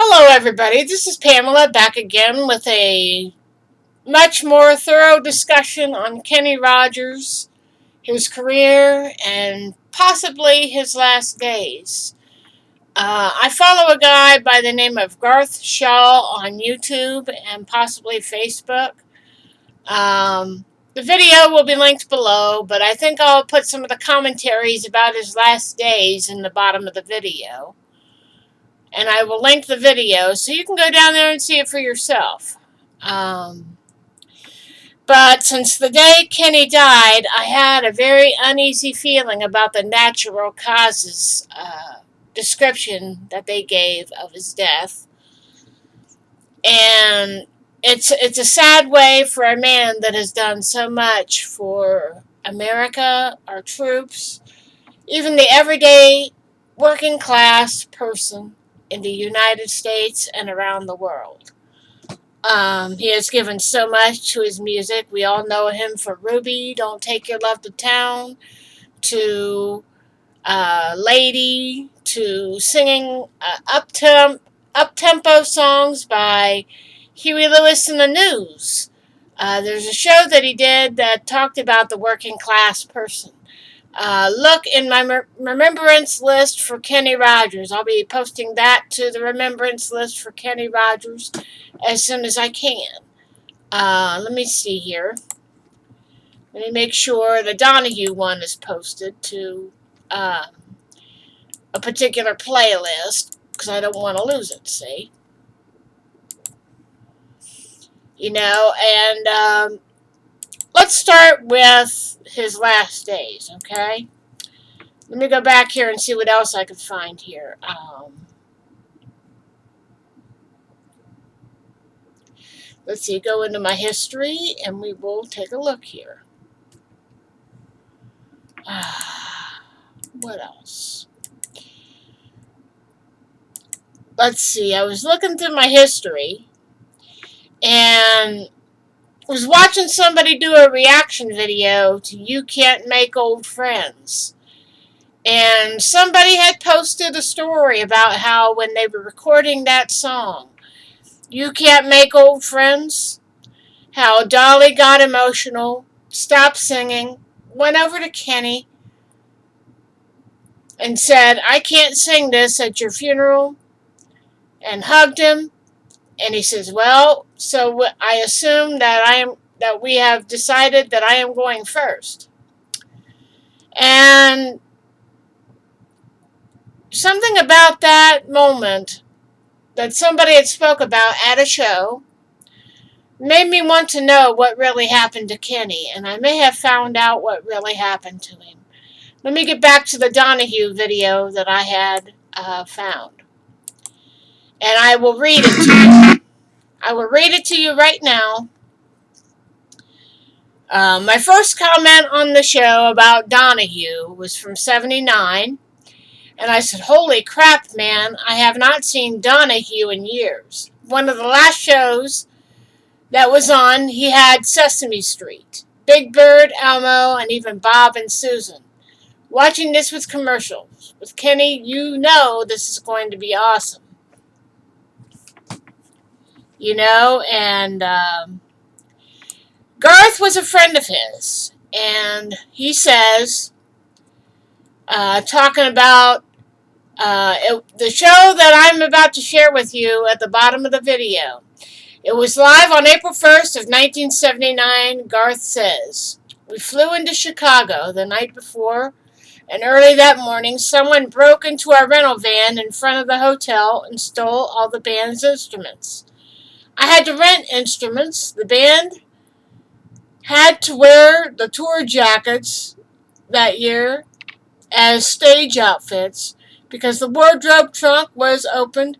Hello, everybody. This is Pamela back again with a much more thorough discussion on Kenny Rogers, his career, and possibly his last days. I follow a guy by the name of Garth Shaw on YouTube and possibly Facebook. The video will be linked below, but I think I'll put some of the commentaries about his last days in the bottom of the video. And I will link the video so you can go down there and see it for yourself. Um, but since the day Kenny died, I had a very uneasy feeling about the natural causes description that they gave of his death. And it's a sad way for a man that has done so much for America, our troops, even the everyday working class person in the United States and around the world. He has given so much to his music. We all know him for Ruby, Don't Take Your Love to Town, to Lady, to singing up-tempo songs by Huey Lewis and the News. There's a show that he did that talked about the working class person. Look in my remembrance list for Kenny Rogers. I'll be posting that to the remembrance list for Kenny Rogers as soon as I can. Let me see here. Let me make sure the Donahue one is posted to a particular playlist because I don't want to lose it, see? And let's start with his last days, okay? Let me go back here and see what else I could find here. Let's see, go into my history and we will take a look here. What else? Let's see, I was looking through my history and was watching somebody do a reaction video to You Can't Make Old Friends. And somebody had posted a story about how when they were recording that song, You Can't Make Old Friends, how Dolly got emotional, stopped singing, went over to Kenny, and said, I can't sing this at your funeral, and hugged him. And he says, well, so I assume that we have decided that I am going first. And something about that moment that somebody had spoke about at a show made me want to know what really happened to Kenny, and I may have found out what really happened to him. Let me get back to the Donahue video that I had found. And I will read it to you. I will read it to you right now. My first comment on the show about Donahue was from '79. And I said, holy crap, man, I have not seen Donahue in years. One of the last shows that was on, he had Sesame Street, Big Bird, Elmo, and even Bob and Susan. Watching this with commercials. With Kenny, you know this is going to be awesome. And Garth was a friend of his. And he says, talking about the show that I'm about to share with you at the bottom of the video. It was live on April 1st of 1979, Garth says. We flew into Chicago the night before, and early that morning, someone broke into our rental van in front of the hotel and stole all the band's instruments. I had to rent instruments. The band had to wear the tour jackets that year as stage outfits because the wardrobe trunk was opened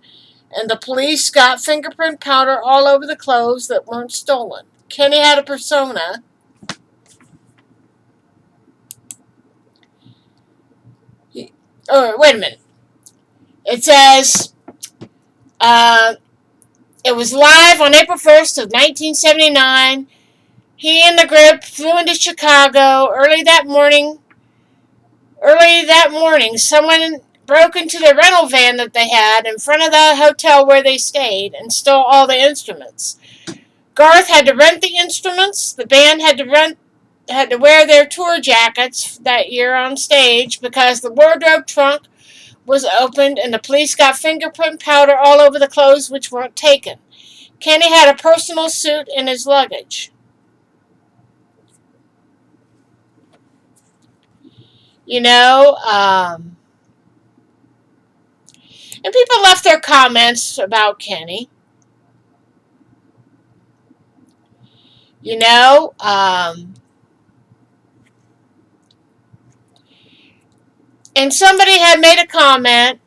and the police got fingerprint powder all over the clothes that weren't stolen. Kenny had a persona. Wait a minute. It says, it was live on April 1st of 1979. He and the group flew into Chicago early that morning. Someone broke into the rental van that they had in front of the hotel where they stayed and stole all the instruments. Garth had to rent the instruments. The band had to wear their tour jackets that year on stage because the wardrobe trunk was opened and the police got fingerprint powder all over the clothes which weren't taken. Kenny had a personal suit in his luggage. You know, and people left their comments about Kenny. You know, and somebody had made a comment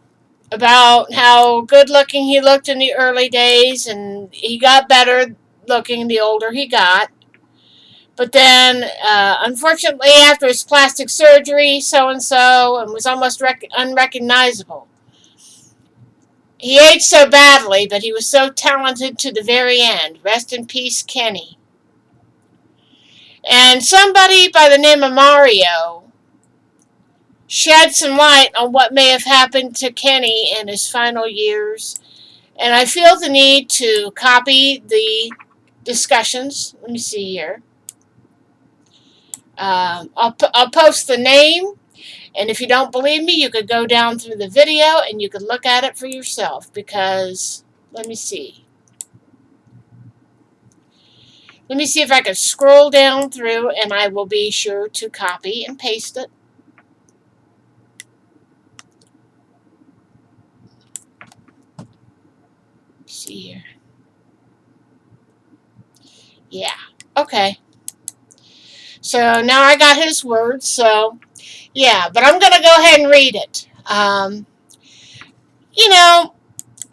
about how good looking he looked in the early days, and he got better looking the older he got. But then, unfortunately, after his plastic surgery, so and so, and was almost unrecognizable. He aged so badly, but he was so talented to the very end. Rest in peace, Kenny. And somebody by the name of Mario shed some light on what may have happened to Kenny in his final years. And I feel the need to copy the discussions. Let me see here. I'll post the name. And if you don't believe me, you could go down through the video and you could look at it for yourself. Because, let me see. Let me see if I can scroll down through and I will be sure to copy and paste it. Let's see here. Yeah. Okay. So now I got his words. So, yeah. But I'm going to go ahead and read it. You know,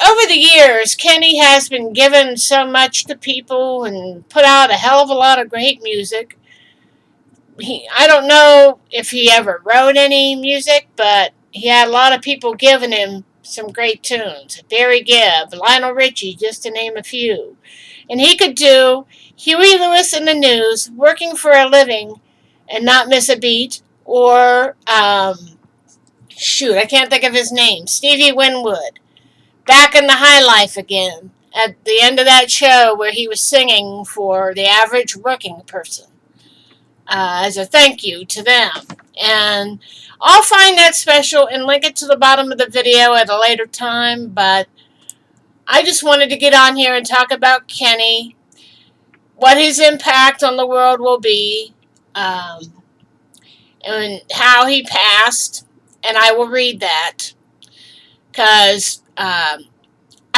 over the years, Kenny has been given so much to people and put out a hell of a lot of great music. I don't know if he ever wrote any music, but he had a lot of people giving him some great tunes. Barry Gibb, Lionel Richie, just to name a few. And he could do Huey Lewis in the News, working for a living and not miss a beat, or, I can't think of his name, Stevie Winwood, back in the high life again, at the end of that show where he was singing for the average working person. As a thank you to them. And I'll find that special and link it to the bottom of the video at a later time, but I just wanted to get on here and talk about Kenny, what his impact on the world will be, and how he passed, and I will read that, because I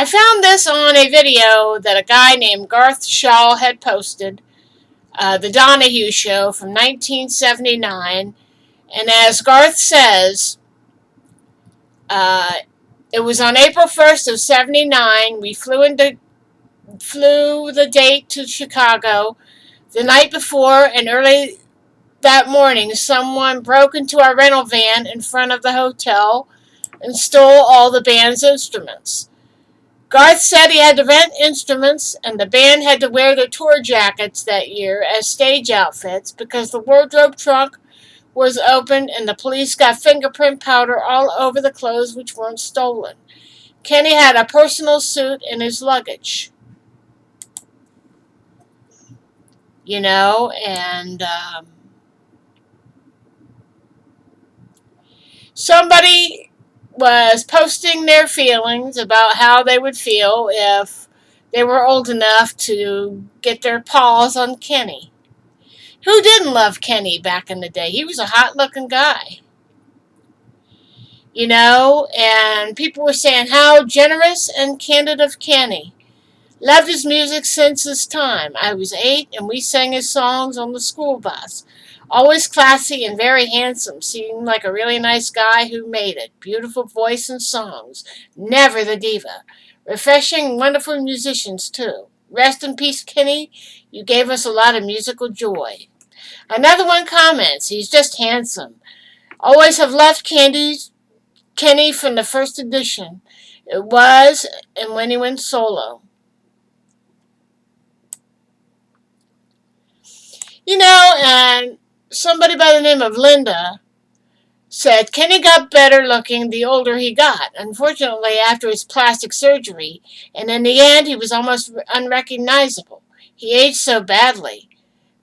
found this on a video that a guy named Garth Shaw had posted, The Donahue Show from 1979. And as Garth says, it was on April 1st of 79. We flew the date to Chicago. The night before and early that morning, someone broke into our rental van in front of the hotel and stole all the band's instruments. Garth said he had to rent instruments, and the band had to wear their tour jackets that year as stage outfits because the wardrobe trunk was opened and the police got fingerprint powder all over the clothes which weren't stolen. Kenny had a personal suit in his luggage. And somebody was posting their feelings about how they would feel if they were old enough to get their paws on Kenny. Who didn't love Kenny back in the day? He was a hot-looking guy. And people were saying how generous and candid of Kenny. Loved his music since his time. I was 8 and we sang his songs on the school bus. Always classy and very handsome. Seemed like a really nice guy who made it. Beautiful voice and songs. Never the diva. Refreshing, wonderful musicians too. Rest in peace, Kenny. You gave us a lot of musical joy. Another one comments, he's just handsome. Always have loved Kenny from the first edition. It was, and when he went solo. And somebody by the name of Lynda said Kenny got better looking the older he got, unfortunately after his plastic surgery, and in the end he was almost unrecognizable. He aged so badly,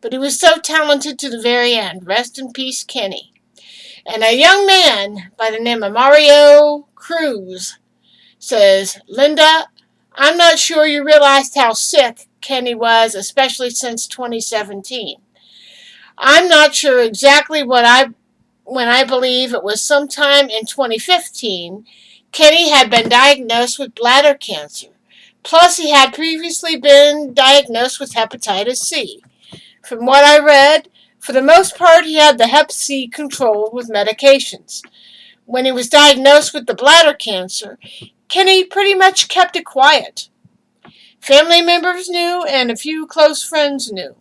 but he was so talented to the very end. Rest in peace, Kenny. And a young man by the name of Cruz says, Lynda, I'm not sure you realized how sick Kenny was, especially since 2017. I'm not sure exactly when I believe it was sometime in 2015, Kenny had been diagnosed with bladder cancer. Plus, he had previously been diagnosed with hepatitis C. From what I read, for the most part, he had the hep.C controlled with medications. When he was diagnosed with the bladder cancer, Kenny pretty much kept it quiet. Family members knew, and a few close friends knew.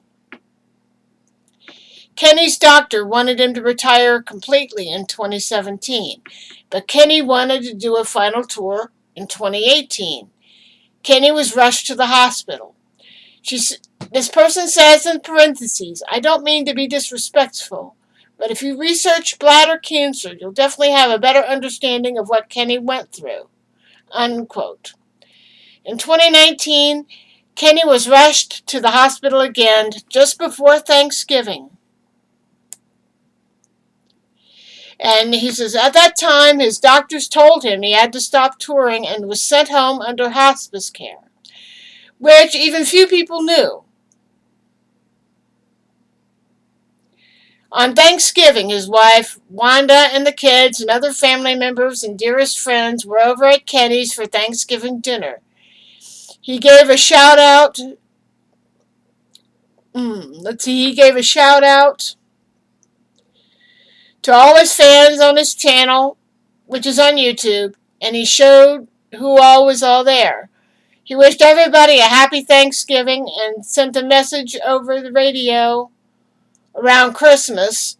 Kenny's doctor wanted him to retire completely in 2017, but Kenny wanted to do a final tour in 2018. Kenny was rushed to the hospital. This person says in parentheses, I don't mean to be disrespectful, but if you research bladder cancer, you'll definitely have a better understanding of what Kenny went through. Unquote. In 2019, Kenny was rushed to the hospital again just before Thanksgiving. And he says, at that time, his doctors told him he had to stop touring and was sent home under hospice care, which even few people knew. On Thanksgiving, his wife, Wanda, and the kids and other family members and dearest friends were over at Kenny's for Thanksgiving dinner. He gave a shout out. He gave a shout out to all his fans on his channel, which is on YouTube, and he showed who all was all there. He wished everybody a happy Thanksgiving and sent a message over the radio around Christmas,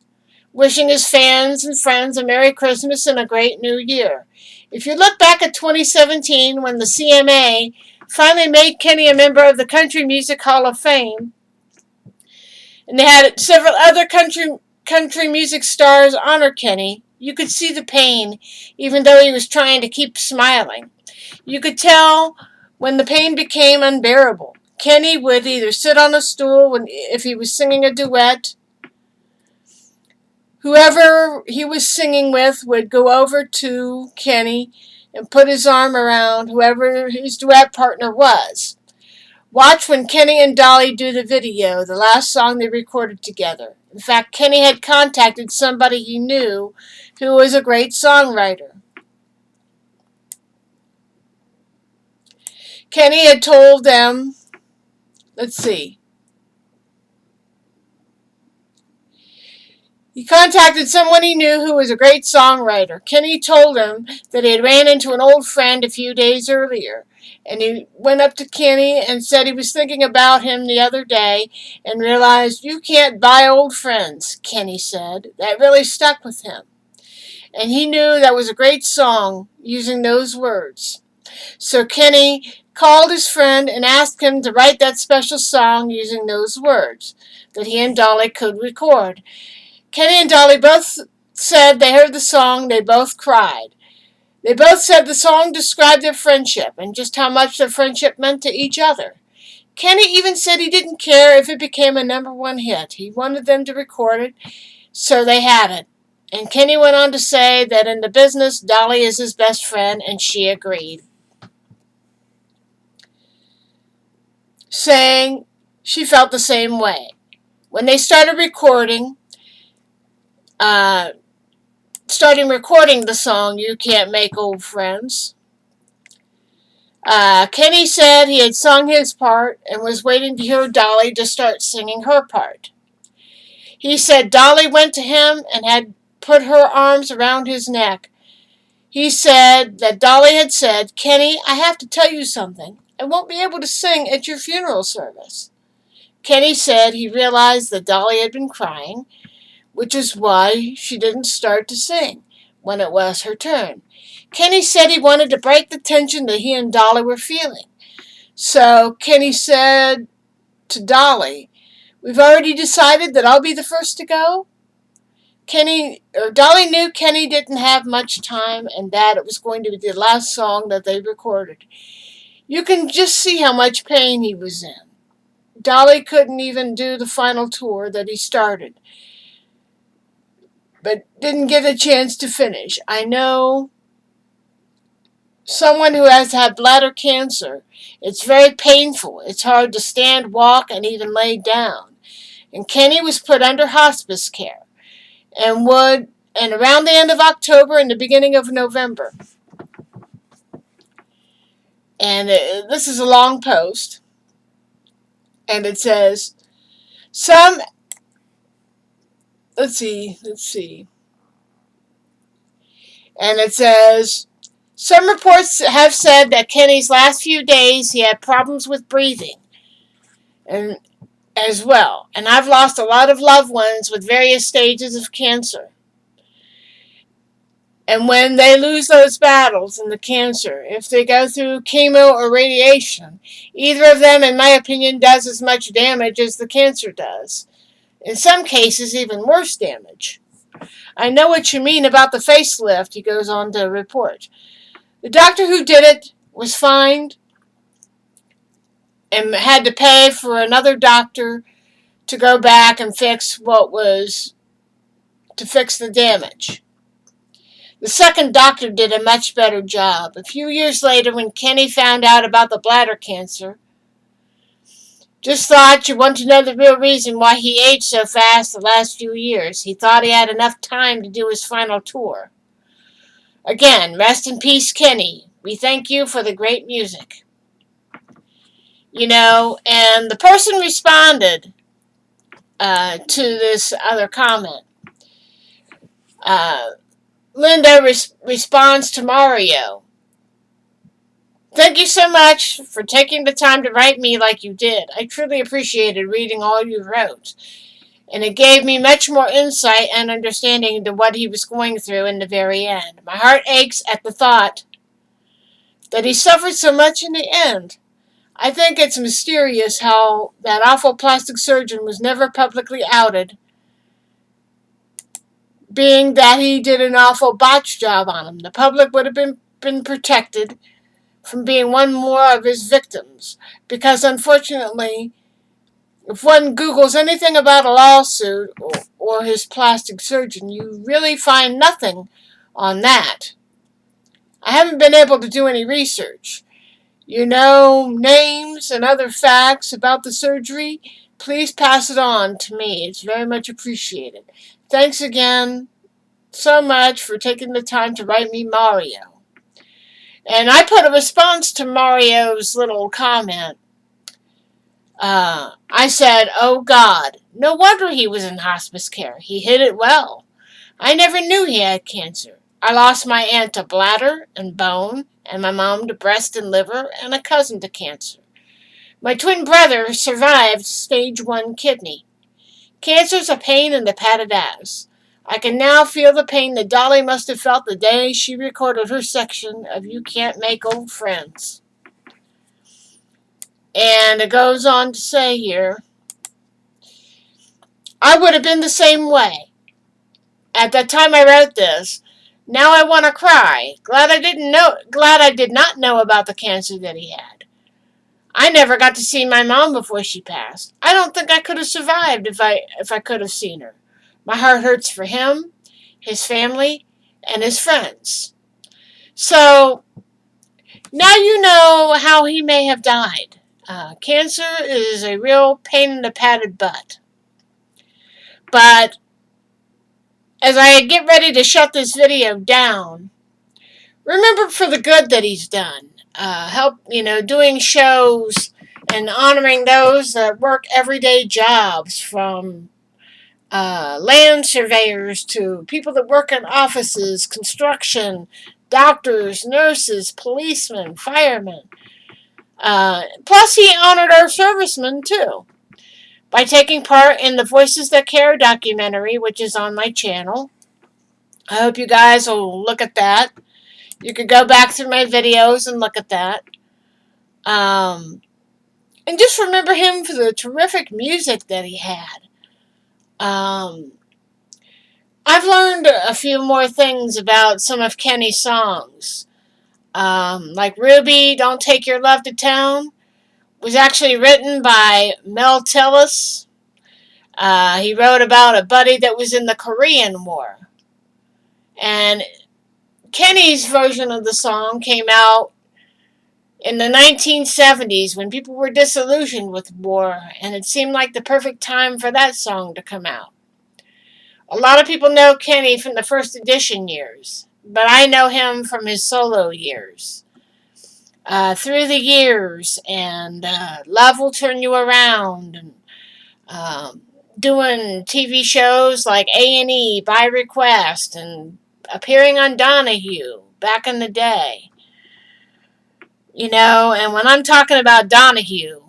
wishing his fans and friends a Merry Christmas and a great New Year. If you look back at 2017, when the CMA finally made Kenny a member of the Country Music Hall of Fame, and they had several other country music stars honor Kenny, you could see the pain, even though he was trying to keep smiling. You could tell when the pain became unbearable. Kenny would either sit on a stool if he was singing a duet. Whoever he was singing with would go over to Kenny and put his arm around whoever his duet partner was. Watch when Kenny and Dolly do the video, the last song they recorded together. In fact, Kenny had contacted somebody he knew who was a great songwriter. Kenny had told them, he contacted someone he knew who was a great songwriter. Kenny told him that he had ran into an old friend a few days earlier. And he went up to Kenny and said he was thinking about him the other day and realized, you can't buy old friends, Kenny said. That really stuck with him. And he knew that was a great song using those words. So Kenny called his friend and asked him to write that special song using those words that he and Dolly could record. Kenny and Dolly both said they heard the song, they both cried. They both said the song described their friendship and just how much their friendship meant to each other. Kenny even said he didn't care if it became a #1 hit. He wanted them to record it, so they had it. And Kenny went on to say that in the business, Dolly is his best friend, and she agreed, saying she felt the same way. When they started recording the song, You Can't Make Old Friends, Kenny said he had sung his part and was waiting to hear Dolly to start singing her part. He said Dolly went to him and had put her arms around his neck. He said that Dolly had said, Kenny, I have to tell you something. I won't be able to sing at your funeral service. Kenny said he realized that Dolly had been crying, which is why she didn't start to sing when it was her turn. Kenny said he wanted to break the tension that he and Dolly were feeling. So Kenny said to Dolly, we've already decided that I'll be the first to go? Dolly knew Kenny didn't have much time and that it was going to be the last song that they recorded. You can just see how much pain he was in. Dolly couldn't even do the final tour that he started, but didn't get a chance to finish. I know someone who has had bladder cancer. It's very painful. It's hard to stand, walk, and even lay down. And Kenny was put under hospice care and around the end of October and the beginning of November. And this is a long post. And it says, let's see. And it says, some reports have said that Kenny's last few days he had problems with breathing and as well. And I've lost a lot of loved ones with various stages of cancer. And when they lose those battles in the cancer, if they go through chemo or radiation, either of them, in my opinion, does as much damage as the cancer does. In some cases, even worse damage. I know what you mean about the facelift, he goes on to report. The doctor who did it was fined and had to pay for another doctor to go back and fix the damage. The second doctor did a much better job. A few years later, when Kenny found out about the bladder cancer, just thought you want to know the real reason why he aged so fast the last few years. He thought he had enough time to do his final tour. Again, rest in peace, Kenny. We thank you for the great music. And the person responded to this other comment. Lynda responds to Mario. Thank you so much for taking the time to write me like you did. I truly appreciated reading all you wrote. And it gave me much more insight and understanding into what he was going through in the very end. My heart aches at the thought that he suffered so much in the end. I think it's mysterious how that awful plastic surgeon was never publicly outed, being that he did an awful botch job on him. The public would have been protected from being one more of his victims, because unfortunately, if one Googles anything about a lawsuit or his plastic surgeon, you really find nothing on that. I haven't been able to do any research. Names and other facts about the surgery, please pass it on to me. It's very much appreciated. Thanks again so much for taking the time to write me, Mario. And I put a response to Mario's little comment. I said, oh God, no wonder he was in hospice care. He hid it well. I never knew he had cancer. I lost my aunt to bladder and bone, and my mom to breast and liver, and a cousin to cancer. My twin brother survived stage 1 kidney. Cancer's a pain in the padded ass. I can now feel the pain that Dolly must have felt the day she recorded her section of You Can't Make Old Friends. And it goes on to say here, I would have been the same way. At that time I wrote this. Now I want to cry. Glad I did not know about the cancer that he had. I never got to see my mom before she passed. I don't think I could have survived if I could have seen her. My heart hurts for him, his family, and his friends. So, now you know how he may have died. Cancer is a real pain in the padded butt. But as I get ready to shut this video down, remember for the good that he's done. Doing shows and honoring those that work everyday jobs, from land surveyors to people that work in offices, construction, doctors, nurses, policemen, firemen. Plus, he honored our servicemen, too, by taking part in the Voices That Care documentary, which is on my channel. I hope you guys will look at that. You could go back through my videos and look at that. And just remember him for the terrific music that he had. I've learned a few more things about some of Kenny's songs. Like Ruby, Don't Take Your Love to Town was actually written by Mel Tillis. He wrote about a buddy that was in the Korean War. And Kenny's version of the song came out in the 1970s when people were disillusioned with war, and it seemed like the perfect time for that song to come out. A lot of people know Kenny from the first edition years, but I know him from his solo years. Through the years, and Love Will Turn You Around, and um, doing TV shows like A&E by request, and appearing on Donahue back in the day. And when I'm talking about Donahue,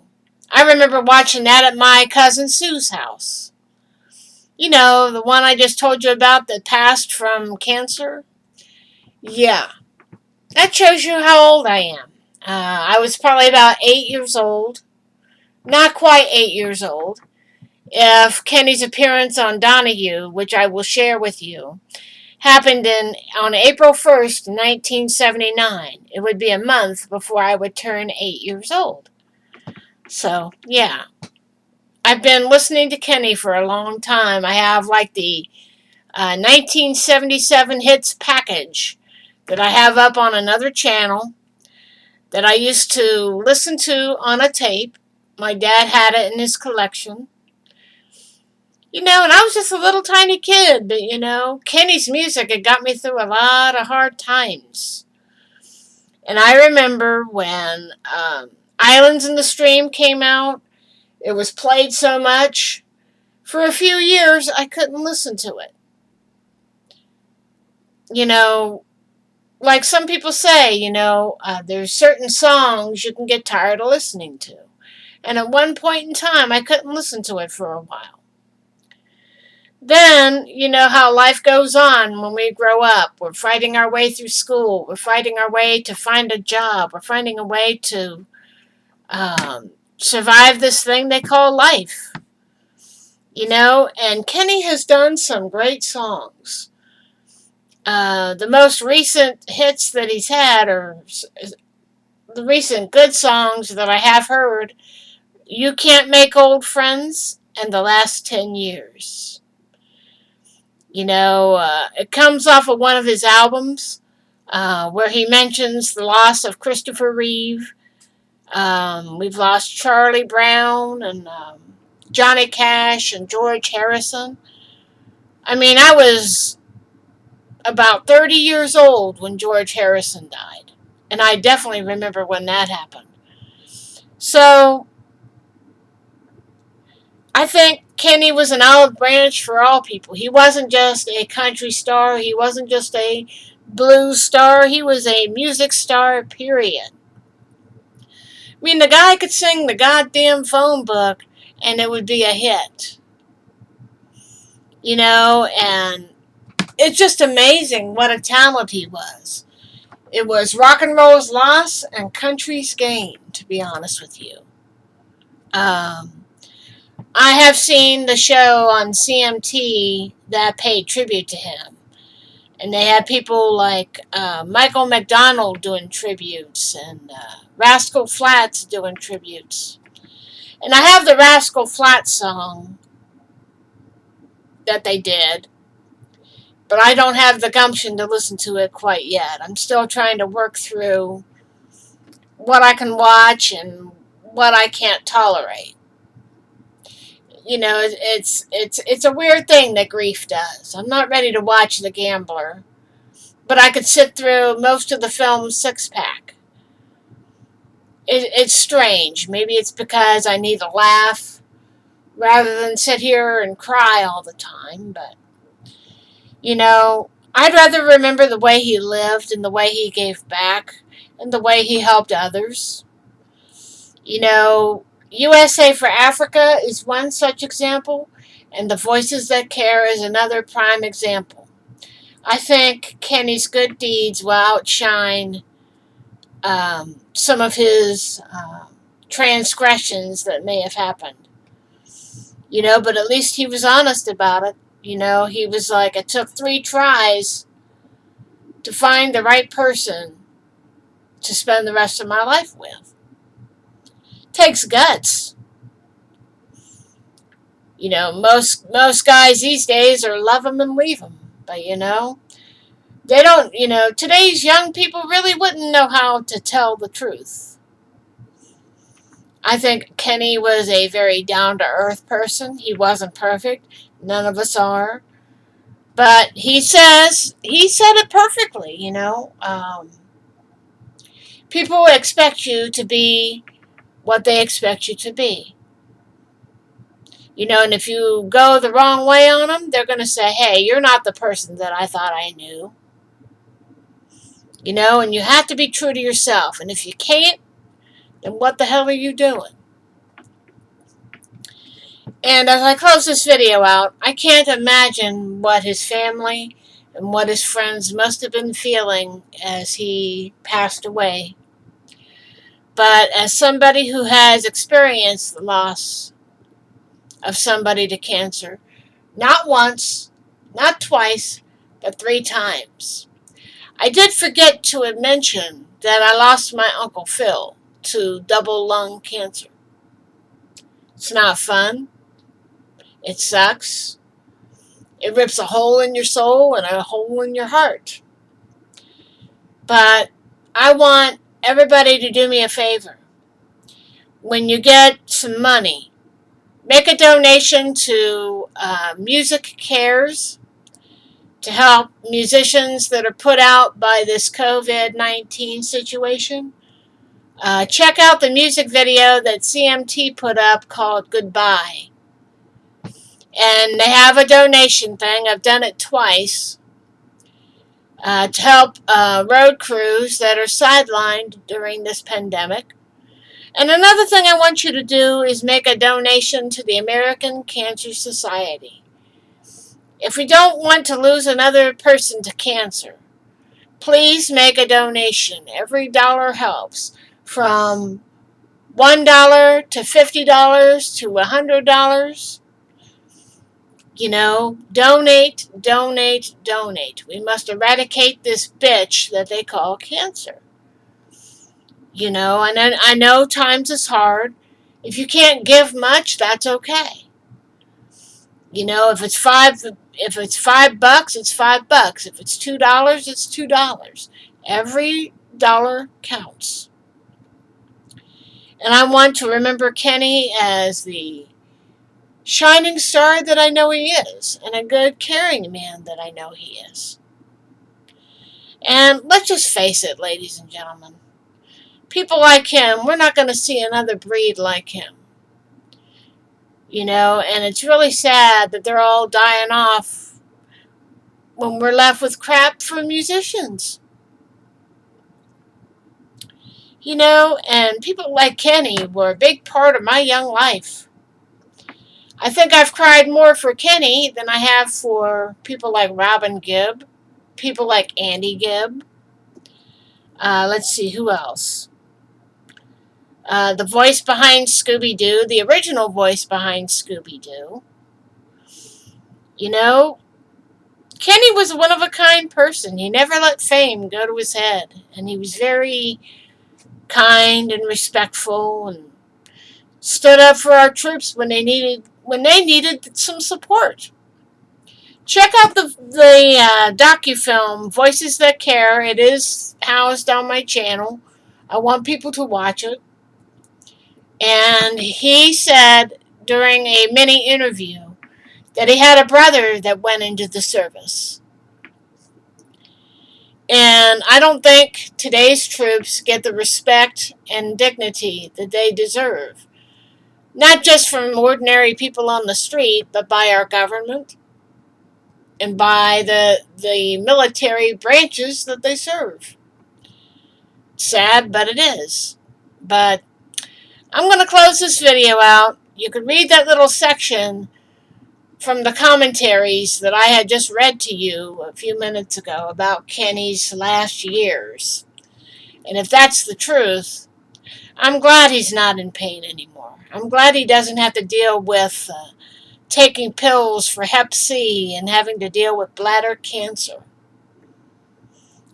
I remember watching that at my cousin Sue's house. The one I just told you about that passed from cancer. Yeah, that shows you how old I am. I was probably about 8 years old. Not quite 8 years old. If Kenny's appearance on Donahue, which I will share with you, happened on April 1st, 1979. It would be a month before I would turn 8 years old. So, yeah. I've been listening to Kenny for a long time. I have like the 1977 hits package that I have up on another channel that I used to listen to on a tape. My dad had it in his collection. And I was just a little tiny kid, but Kenny's music had got me through a lot of hard times. And I remember when Islands in the Stream came out, it was played so much. For a few years, I couldn't listen to it. Like some people say, there's certain songs you can get tired of listening to. And at one point in time, I couldn't listen to it for a while. Then, how life goes on when we grow up. We're fighting our way through school. We're fighting our way to find a job. We're finding a way to survive this thing they call life. And Kenny has done some great songs. The most recent hits that he's had are the recent good songs that I have heard. You Can't Make Old Friends and The Last 10 Years. It comes off of one of his albums where he mentions the loss of Christopher Reeve. We've lost Charlie Brown and Johnny Cash and George Harrison. I was about 30 years old when George Harrison died. And I definitely remember when that happened. So, I think Kenny was an olive branch for all people. He wasn't just a country star. He wasn't just a blues star. He was a music star, period. The guy could sing the goddamn phone book and it would be a hit. And it's just amazing what a talent he was. It was rock and roll's loss and country's gain, to be honest with you. I have seen the show on CMT that paid tribute to him. And they had people like Michael McDonald doing tributes and Rascal Flatts doing tributes. And I have the Rascal Flatts song that they did, but I don't have the gumption to listen to it quite yet. I'm still trying to work through what I can watch and what I can't tolerate. It's a weird thing that grief does. I'm not ready to watch The Gambler, but I could sit through most of the film's six-pack. It's strange. Maybe it's because I need a laugh rather than sit here and cry all the time, but I'd rather remember the way he lived and the way he gave back and the way he helped others. USA for Africa is one such example, and the Voices That Care is another prime example. I think Kenny's good deeds will outshine some of his transgressions that may have happened. But at least he was honest about it. He was like, it took 3 tries to find the right person to spend the rest of my life with. Takes guts. Most guys these days are love them and leave them. But they don't. Today's young people really wouldn't know how to tell the truth. I think Kenny was a very down to earth person. He wasn't perfect. None of us are. But he said it perfectly. People expect you to be what they expect you to be. And if you go the wrong way on them, they're going to say, hey, you're not the person that I thought I knew. And you have to be true to yourself. And if you can't, then what the hell are you doing? And as I close this video out, I can't imagine what his family and what his friends must have been feeling as he passed away. But as somebody who has experienced the loss of somebody to cancer, not once, not twice, but 3 times, I did forget to mention that I lost my Uncle Phil to double lung cancer. It's not fun. It sucks. It rips a hole in your soul and a hole in your heart. But I want everybody to do me a favor. When you get some money, make a donation to Music Cares to help musicians that are put out by this COVID-19 situation. Check out the music video that CMT put up called Goodbye. And they have a donation thing. I've done it twice to help road crews that are sidelined during this pandemic. And another thing I want you to do is make a donation to the American Cancer Society. If we don't want to lose another person to cancer, please make a donation. Every dollar helps. From $1 to $50 to $100. Donate, donate, donate. We must eradicate this bitch that they call cancer. And I know times is hard. If you can't give much, that's okay. If it's $5, it's $5. If it's $2, it's $2. Every dollar counts. And I want to remember Kenny as the shining star that I know he is, and a good, caring man that I know he is. And let's just face it, ladies and gentlemen. People like him, we're not going to see another breed like him. And it's really sad that they're all dying off when we're left with crap for musicians. And people like Kenny were a big part of my young life. I think I've cried more for Kenny than I have for people like Robin Gibb, people like Andy Gibb. Let's see, who else? The voice behind Scooby-Doo, the original voice behind Scooby-Doo. Kenny was a one-of-a-kind person. He never let fame go to his head. And he was very kind and respectful and stood up for our troops when they needed some support. Check out the docu-film Voices That Care. It is housed on my channel. I want people to watch it. And he said during a mini interview that he had a brother that went into the service. And I don't think today's troops get the respect and dignity that they deserve. Not just from ordinary people on the street, but by our government and by the military branches that they serve. Sad, but it is. But I'm going to close this video out. You can read that little section from the commentaries that I had just read to you a few minutes ago about Kenny's last years. And if that's the truth, I'm glad he's not in pain anymore. I'm glad he doesn't have to deal with taking pills for hep.C and having to deal with bladder cancer.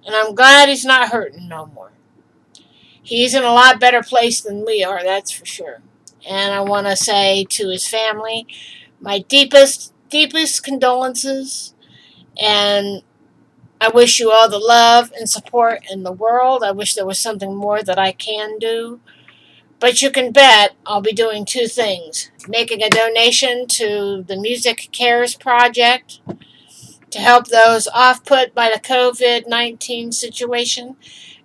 And I'm glad he's not hurting no more. He's in a lot better place than we are, that's for sure. And I want to say to his family, my deepest condolences. And I wish you all the love and support in the world. I wish there was something more that I can do. But you can bet I'll be doing two things: making a donation to the Music Cares Project to help those off put by the COVID-19 situation,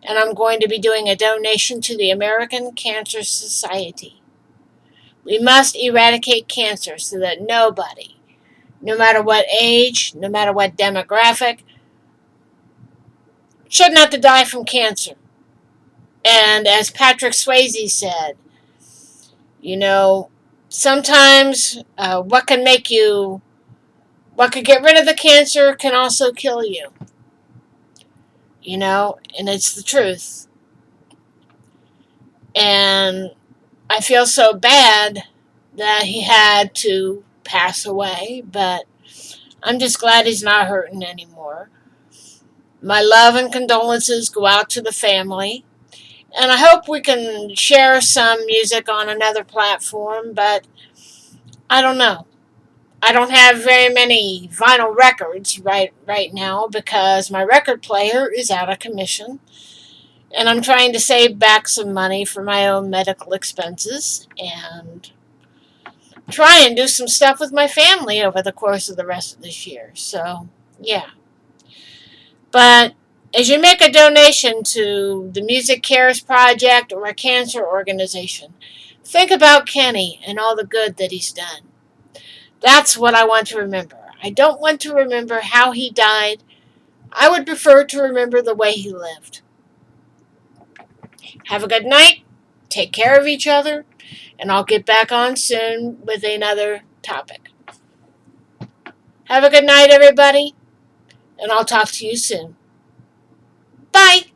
and I'm going to be doing a donation to the American Cancer Society. We must eradicate cancer so that nobody, no matter what age, no matter what demographic, shouldn't have to die from cancer. And as Patrick Swayze said, you know, sometimes what could get rid of the cancer can also kill you. And it's the truth. And I feel so bad that he had to pass away, but I'm just glad he's not hurting anymore. My love and condolences go out to the family. And I hope we can share some music on another platform, but I don't know. I don't have very many vinyl records right now because my record player is out of commission. And I'm trying to save back some money for my own medical expenses and try and do some stuff with my family over the course of the rest of this year. So, yeah. But as you make a donation to the Music Cares Project or a cancer organization, think about Kenny and all the good that he's done. That's what I want to remember. I don't want to remember how he died. I would prefer to remember the way he lived. Have a good night. Take care of each other. And I'll get back on soon with another topic. Have a good night, everybody. And I'll talk to you soon. Bye.